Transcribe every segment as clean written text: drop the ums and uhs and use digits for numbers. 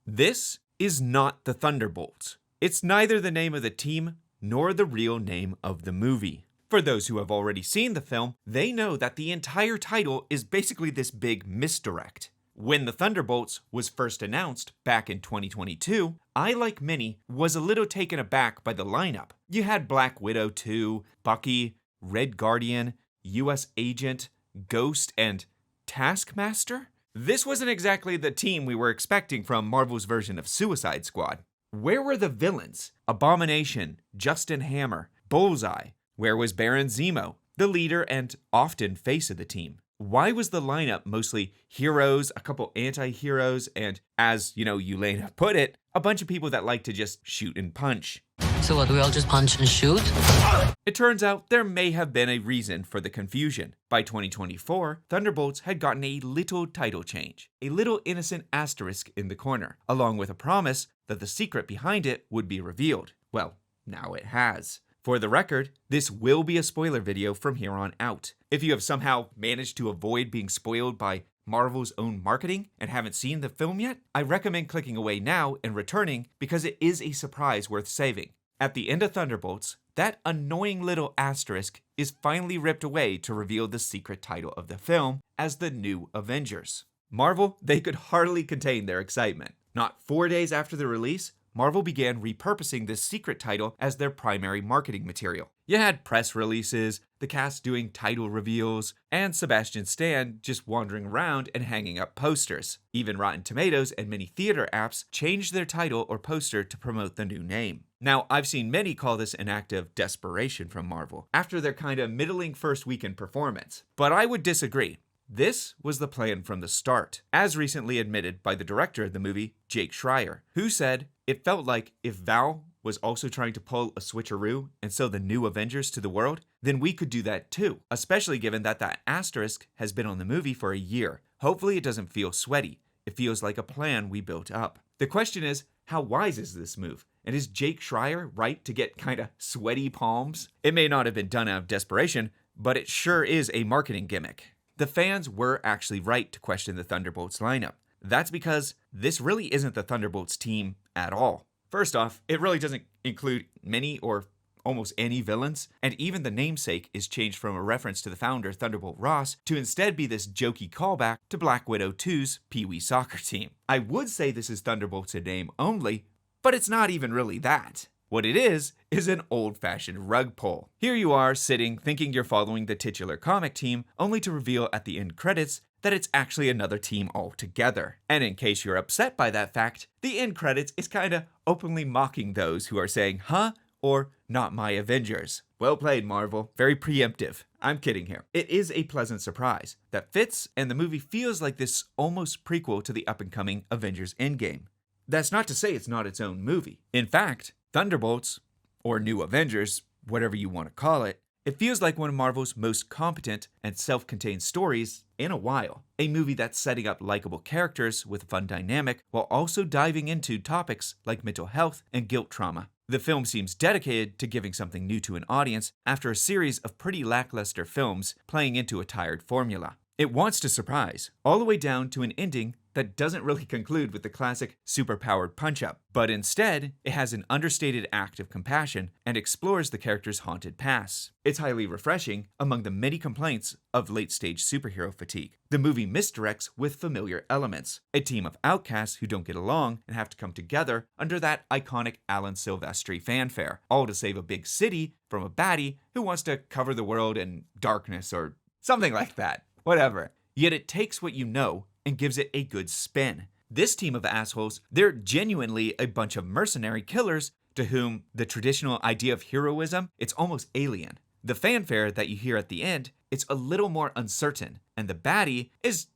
This is not the Thunderbolts. It's neither the name of the team nor the real name of the movie. For those who have already seen the film, they know that the entire title is basically this big misdirect. When the Thunderbolts was first announced back in 2022, I, like many, was a little taken aback by the lineup. You had Black Widow 2, Bucky, Red Guardian, US Agent, Ghost, and Taskmaster? This wasn't exactly the team we were expecting from Marvel's version of Suicide Squad. Where were the villains? Abomination, Justin Hammer, Bullseye. Where was Baron Zemo, the leader and often face of the team? Why was the lineup mostly heroes, a couple anti-heroes, and, as, Yelena put it, a bunch of people that like to just shoot and punch? So what, do we all just punch and shoot? It turns out there may have been a reason for the confusion. By 2024, Thunderbolts had gotten a little title change, a little innocent asterisk in the corner, along with a promise that the secret behind it would be revealed. Well, now it has. For the record, this will be a spoiler video from here on out. If you have somehow managed to avoid being spoiled by Marvel's own marketing and haven't seen the film yet, I recommend clicking away now and returning because it is a surprise worth saving. At the end of Thunderbolts, that annoying little asterisk is finally ripped away to reveal the secret title of the film as the new Avengers. Marvel, they could hardly contain their excitement. Not 4 days after the release, Marvel began repurposing this secret title as their primary marketing material. You had press releases, the cast doing title reveals, and Sebastian Stan just wandering around and hanging up posters. Even Rotten Tomatoes and many theater apps changed their title or poster to promote the new name. Now, I've seen many call this an act of desperation from Marvel after their kind of middling first weekend performance, but I would disagree. This was the plan from the start, as recently admitted by the director of the movie, Jake Schreier, who said it felt like if Val was also trying to pull a switcheroo and sell the new Avengers to the world, then we could do that too, especially given that that asterisk has been on the movie for a year. Hopefully it doesn't feel sweaty. It feels like a plan we built up. The question is, how wise is this move? And is Jake Schreier right to get kinda sweaty palms? It may not have been done out of desperation, but it sure is a marketing gimmick. The fans were actually right to question the Thunderbolts lineup. That's because this really isn't the Thunderbolts team at all. First off, it really doesn't include many or almost any villains, and even the namesake is changed from a reference to the founder Thunderbolt Ross to instead be this jokey callback to Black Widow 2's Pee Wee soccer team. I would say this is Thunderbolts in name only, but it's not even really that. What it is an old-fashioned rug pull. Here you are sitting thinking you're following the titular comic team, only to reveal at the end credits that it's actually another team altogether. And in case you're upset by that fact, the end credits is kinda openly mocking those who are saying, huh? Or not my Avengers. Well played, Marvel. Very preemptive. I'm kidding here. It is a pleasant surprise that fits, and the movie feels like this almost prequel to the up-and-coming Avengers Endgame. That's not to say it's not its own movie. In fact, Thunderbolts, or New Avengers, whatever you want to call it, it feels like one of Marvel's most competent and self-contained stories in a while. A movie that's setting up likable characters with a fun dynamic while also diving into topics like mental health and guilt trauma. The film seems dedicated to giving something new to an audience after a series of pretty lackluster films playing into a tired formula. It wants to surprise, all the way down to an ending that doesn't really conclude with the classic superpowered punch-up, but instead, it has an understated act of compassion and explores the character's haunted past. It's highly refreshing among the many complaints of late-stage superhero fatigue. The movie misdirects with familiar elements, a team of outcasts who don't get along and have to come together under that iconic Alan Silvestri fanfare, all to save a big city from a baddie who wants to cover the world in darkness or something like that. Whatever. Yet it takes what you know and gives it a good spin. This team of assholes, they're genuinely a bunch of mercenary killers to whom the traditional idea of heroism, it's almost alien. The fanfare that you hear at the end, it's a little more uncertain, and the baddie is,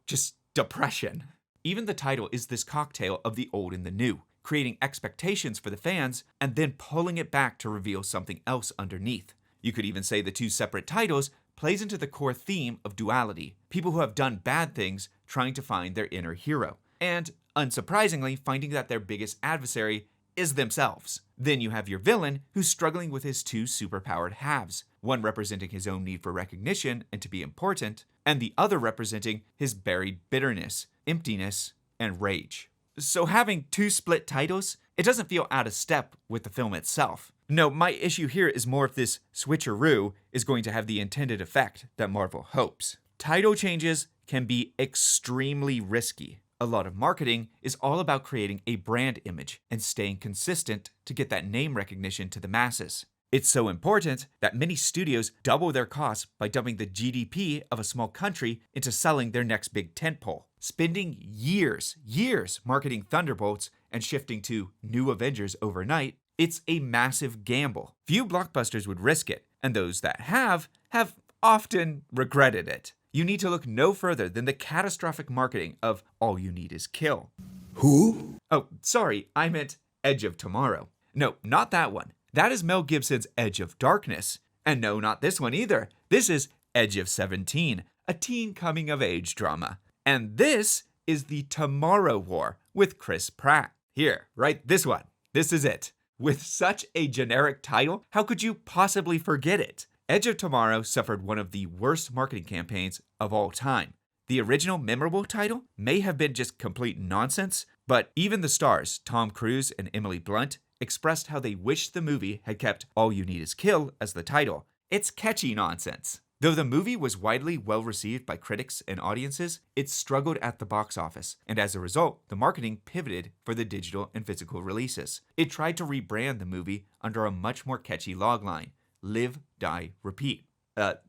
just depression. Even the title is this cocktail of the old and the new, creating expectations for the fans and then pulling it back to reveal something else underneath. You could even say the two separate titles plays into the core theme of duality, people who have done bad things trying to find their inner hero, and, unsurprisingly, finding that their biggest adversary is themselves. Then you have your villain who's struggling with his two superpowered halves, one representing his own need for recognition and to be important, and the other representing his buried bitterness, emptiness, and rage. So having two split titles, it doesn't feel out of step with the film itself. No, my issue here is more if this switcheroo is going to have the intended effect that Marvel hopes. Title changes can be extremely risky. A lot of marketing is all about creating a brand image and staying consistent to get that name recognition to the masses. It's so important that many studios double their costs by dumping the GDP of a small country into selling their next big tentpole. Spending years marketing Thunderbolts and shifting to new Avengers overnight, it's a massive gamble. Few blockbusters would risk it, and those that have often regretted it. You need to look no further than the catastrophic marketing of All You Need Is Kill. Who? Oh, sorry, I meant Edge of Tomorrow. No, not that one. That is Mel Gibson's Edge of Darkness. And no, not this one either. This is Edge of 17, a teen coming-of-age drama. And this is the Tomorrow War with Chris Pratt. Here, right, this one. This is it. With such a generic title, how could you possibly forget it? Edge of Tomorrow suffered one of the worst marketing campaigns of all time. The original memorable title may have been just complete nonsense, but even the stars, Tom Cruise and Emily Blunt, expressed how they wished the movie had kept All You Need Is Kill as the title. It's catchy nonsense. Though the movie was widely well received by critics and audiences, it struggled at the box office, and as a result, the marketing pivoted for the digital and physical releases. It tried to rebrand the movie under a much more catchy logline: Live, Die, Repeat.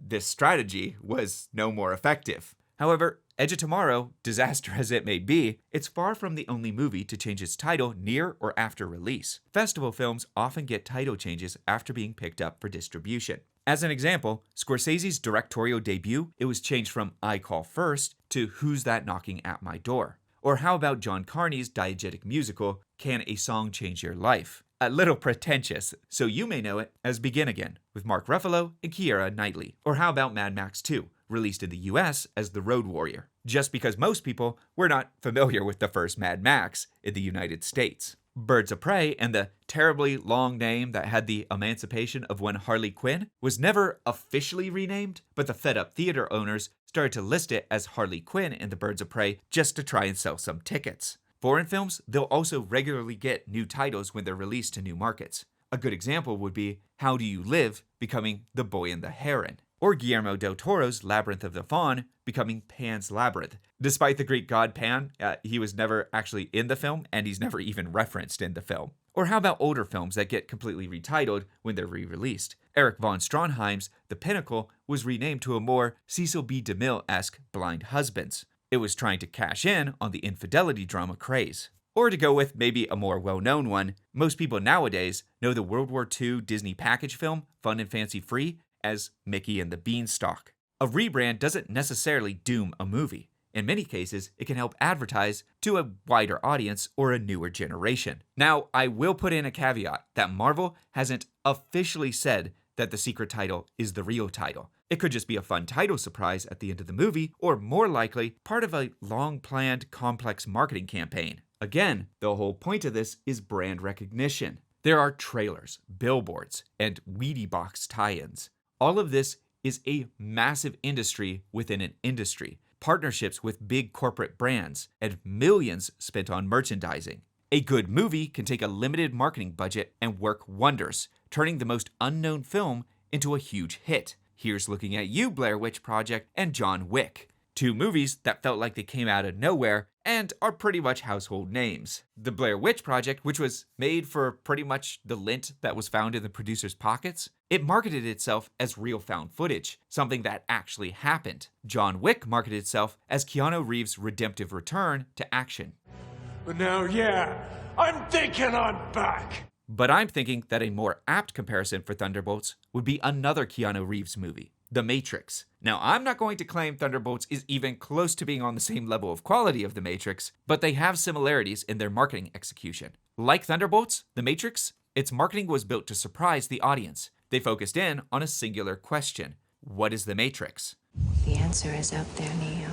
This strategy was no more effective. However, Edge of Tomorrow, disaster as it may be, it's far from the only movie to change its title near or after release. Festival films often get title changes after being picked up for distribution. As an example, Scorsese's directorial debut, it was changed from I Call First to Who's That Knocking at My Door? Or how about John Carney's diegetic musical, Can a Song Change Your Life? A little pretentious, so you may know it as Begin Again, with Mark Ruffalo and Keira Knightley. Or how about Mad Max 2, released in the US as The Road Warrior, just because most people were not familiar with the first Mad Max in the United States. Birds of Prey and the terribly long name that had the emancipation of one Harley Quinn was never officially renamed, but the fed-up theater owners started to list it as Harley Quinn in the Birds of Prey just to try and sell some tickets. Foreign films, they'll also regularly get new titles when they're released to new markets. A good example would be How Do You Live becoming The Boy and the Heron, or Guillermo del Toro's Labyrinth of the Faun becoming Pan's Labyrinth. Despite the Greek god Pan, he was never actually in the film, and he's never even referenced in the film. Or how about older films that get completely retitled when they're re-released? Erich von Stroheim's The Pinnacle was renamed to a more Cecil B. DeMille-esque Blind Husbands. It was trying to cash in on the infidelity drama craze. Or to go with maybe a more well-known one, most people nowadays know the World War II Disney package film, Fun and Fancy Free, as Mickey and the Beanstalk. A rebrand doesn't necessarily doom a movie. In many cases, it can help advertise to a wider audience or a newer generation. Now, I will put in a caveat that Marvel hasn't officially said that the secret title is the real title. It could just be a fun title surprise at the end of the movie, or more likely, part of a long-planned, complex marketing campaign. Again, the whole point of this is brand recognition. There are trailers, billboards, and Wheatie Box tie-ins. All of this is a massive industry within an industry, partnerships with big corporate brands, and millions spent on merchandising. A good movie can take a limited marketing budget and work wonders, turning the most unknown film into a huge hit. Here's looking at you, Blair Witch Project and John Wick. Two movies that felt like they came out of nowhere and are pretty much household names. The Blair Witch Project, which was made for pretty much the lint that was found in the producer's pockets, it marketed itself as real found footage, something that actually happened. John Wick marketed itself as Keanu Reeves' redemptive return to action. But now, I'm thinking I'm back. But I'm thinking that a more apt comparison for Thunderbolts would be another Keanu Reeves movie, The Matrix. Now, I'm not going to claim Thunderbolts is even close to being on the same level of quality of The Matrix, but they have similarities in their marketing execution. Like Thunderbolts, The Matrix, its marketing was built to surprise the audience. They focused in on a singular question: what is The Matrix? The answer is out there, Neo.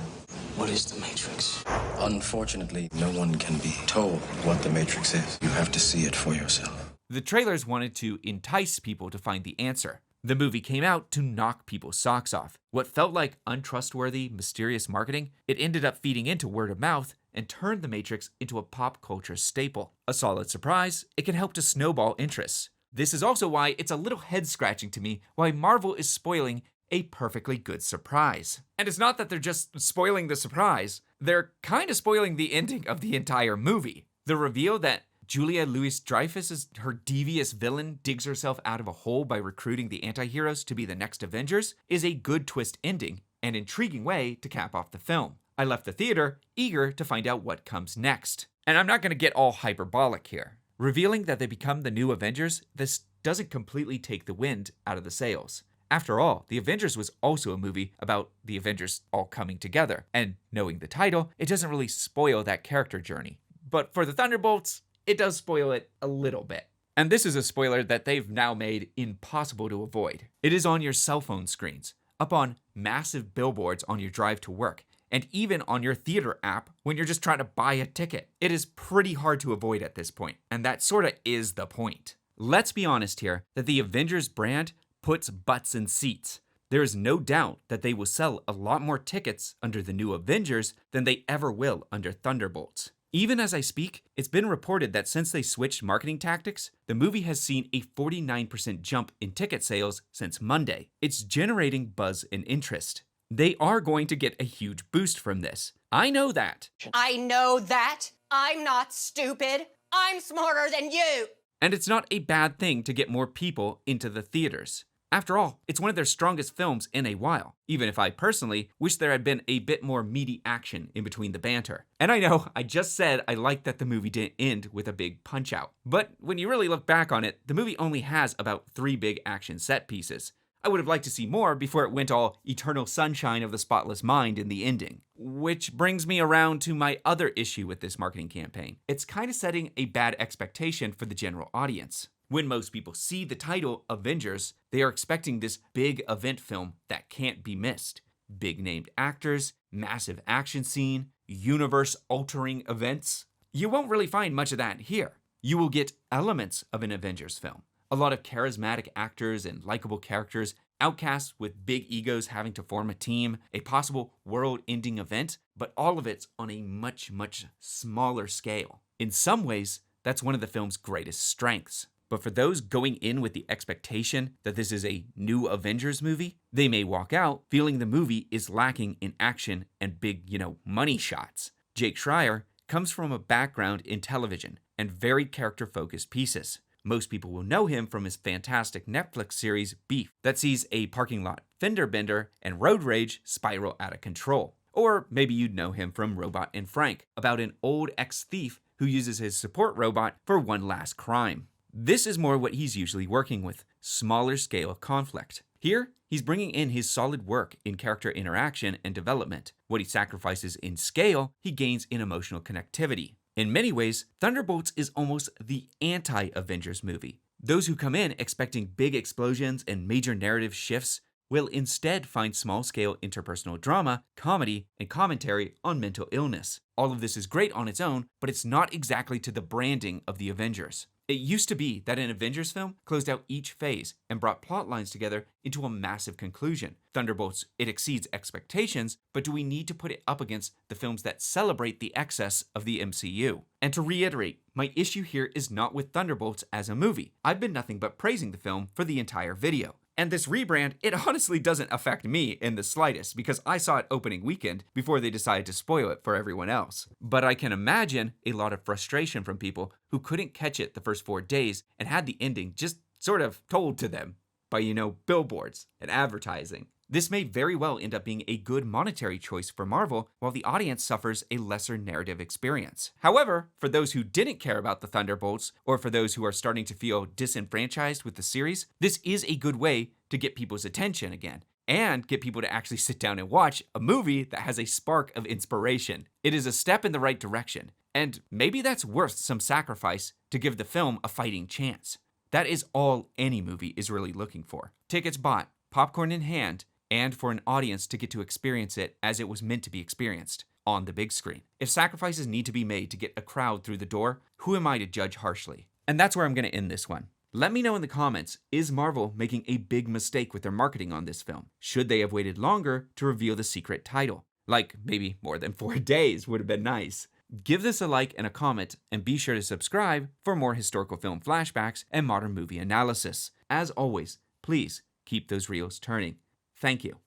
What is the Matrix? Unfortunately, no one can be told what the Matrix is. You have to see it for yourself. The trailers wanted to entice people to find the answer. The movie came out to knock people's socks off. What felt like untrustworthy, mysterious marketing, it ended up feeding into word of mouth and turned The Matrix into a pop culture staple. A solid surprise, it can help to snowball interest. This is also why it's a little head-scratching to me why Marvel is spoiling a perfectly good surprise. And it's not that they're just spoiling the surprise, they're kind of spoiling the ending of the entire movie. The reveal that Julia Louis-Dreyfus, her devious villain, digs herself out of a hole by recruiting the anti-heroes to be the next Avengers is a good twist ending, an intriguing way to cap off the film. I left the theater eager to find out what comes next. And I'm not going to get all hyperbolic here. Revealing that they become the new Avengers, this doesn't completely take the wind out of the sails. After all, The Avengers was also a movie about the Avengers all coming together, and knowing the title, it doesn't really spoil that character journey. But for the Thunderbolts, it does spoil it a little bit. And this is a spoiler that they've now made impossible to avoid. It is on your cell phone screens, up on massive billboards on your drive to work, and even on your theater app when you're just trying to buy a ticket. It is pretty hard to avoid at this point, and that sorta is the point. Let's be honest here that the Avengers brand puts butts in seats. There is no doubt that they will sell a lot more tickets under the new Avengers than they ever will under Thunderbolts. Even as I speak, it's been reported that since they switched marketing tactics, the movie has seen a 49% jump in ticket sales since Monday. It's generating buzz and interest. They are going to get a huge boost from this. I know that. I know that. I'm not stupid. I'm smarter than you. And it's not a bad thing to get more people into the theaters. After all, it's one of their strongest films in a while, even if I personally wish there had been a bit more meaty action in between the banter. And I know, I just said I liked that the movie didn't end with a big punch-out. But when you really look back on it, the movie only has about 3 big action set pieces. I would have liked to see more before it went all eternal sunshine of the spotless mind in the ending. Which brings me around to my other issue with this marketing campaign. It's kind of setting a bad expectation for the general audience. When most people see the title Avengers, they are expecting this big event film that can't be missed. Big named actors, massive action scene, universe-altering events. You won't really find much of that here. You will get elements of an Avengers film. A lot of charismatic actors and likable characters, outcasts with big egos having to form a team, a possible world-ending event, but all of it's on a much, much smaller scale. In some ways, that's one of the film's greatest strengths. But for those going in with the expectation that this is a new Avengers movie, they may walk out feeling the movie is lacking in action and big, money shots. Jake Schreier comes from a background in television and very character-focused pieces. Most people will know him from his fantastic Netflix series Beef that sees a parking lot fender bender and road rage spiral out of control. Or maybe you'd know him from Robot and Frank, about an old ex-thief who uses his support robot for one last crime. This is more what he's usually working with, smaller scale conflict. Here, he's bringing in his solid work in character interaction and development. What he sacrifices in scale, he gains in emotional connectivity. In many ways, Thunderbolts is almost the anti-Avengers movie. Those who come in expecting big explosions and major narrative shifts will instead find small-scale interpersonal drama, comedy, and commentary on mental illness. All of this is great on its own, but it's not exactly to the branding of the Avengers. It used to be that an Avengers film closed out each phase and brought plot lines together into a massive conclusion. Thunderbolts, it exceeds expectations, but do we need to put it up against the films that celebrate the excess of the MCU? And to reiterate, my issue here is not with Thunderbolts as a movie. I've been nothing but praising the film for the entire video. And this rebrand, it honestly doesn't affect me in the slightest because I saw it opening weekend before they decided to spoil it for everyone else. But I can imagine a lot of frustration from people who couldn't catch it the first 4 days and had the ending just sort of told to them by, billboards and advertising. This may very well end up being a good monetary choice for Marvel while the audience suffers a lesser narrative experience. However, for those who didn't care about the Thunderbolts, or for those who are starting to feel disenfranchised with the series, this is a good way to get people's attention again, and get people to actually sit down and watch a movie that has a spark of inspiration. It is a step in the right direction, and maybe that's worth some sacrifice to give the film a fighting chance. That is all any movie is really looking for. Tickets bought, popcorn in hand, and for an audience to get to experience it as it was meant to be experienced, on the big screen. If sacrifices need to be made to get a crowd through the door, who am I to judge harshly? And that's where I'm going to end this one. Let me know in the comments, is Marvel making a big mistake with their marketing on this film? Should they have waited longer to reveal the secret title? Like maybe more than 4 days would have been nice. Give this a like and a comment, and be sure to subscribe for more historical film flashbacks and modern movie analysis. As always, please keep those reels turning. Thank you.